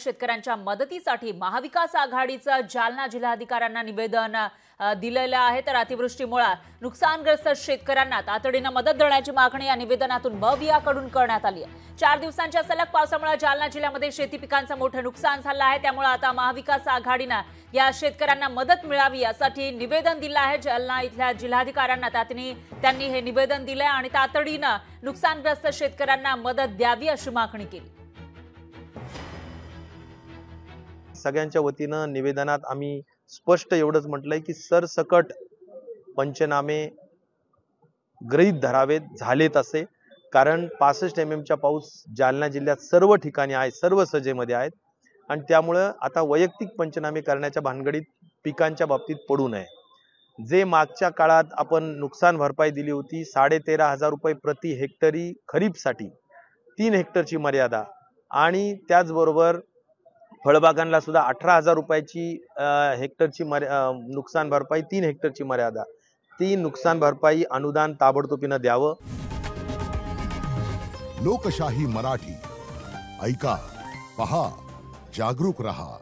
शेतकऱ्यांच्या मदतीसाठी महाविकास आघाडीचं जालना जिल्हाधिकाऱ्यांना निवेदन दिलेलं आहे। तर अतिवृष्टीमुळे नुकसानग्रस्त शेतकऱ्यांना तातडीने मदत देण्याची मागणी या निवेदनातून मवियाकडून करण्यात आली आहे। 4 दिवसांच्या सलग पावसामुळे जालना जिल्ह्यामध्ये शेती पिकांचं मोठं नुकसान झालं आहे। त्यामुळे आता महाविकास आघाडीने या शेतकऱ्यांना मदत मिळावी यासाठी निवेदन दिलं आहे। जालना इथल्या जिल्हाधिकाऱ्यांना त्यांनी हे निवेदन दिलंय आणि तातडीने नुकसानग्रस्त शेतकऱ्यांना मदत द्यावी अशी मागणी केली। सगळ्यांच्या वतीनं निवेदनात आम्ही स्पष्ट एवढंच म्हटलंय की सरसकट पंचनामे गृहीत धरावेत झालेत असे, कारण 65 mm चा पाऊस जालना जिल्ह्यात सर्व ठिकाणी आहे, सर्व सजेमध्ये आहेत आणि त्यामुळे आता वैयक्तिक पंचनामे करण्याच्या भानगडीत पिकांच्या बाबतीत पडू नये। जे मागच्या काळात आपण नुकसान भरपाई दिली होती 13,500 रुपये प्रति हेक्टरी खरीपसाठी 3 हेक्टरची मर्यादा आणि त्याचबरोबर फळबागांना सुद्धा 18,000 रुपयाची हेक्टरची नुकसान भरपाई 3 हेक्टरची मर्यादा, ती नुकसान भरपाई अनुदान ताबडतोबीने द्यावं। लोकशाही मराठी ऐका, पहा, जागरूक रहा।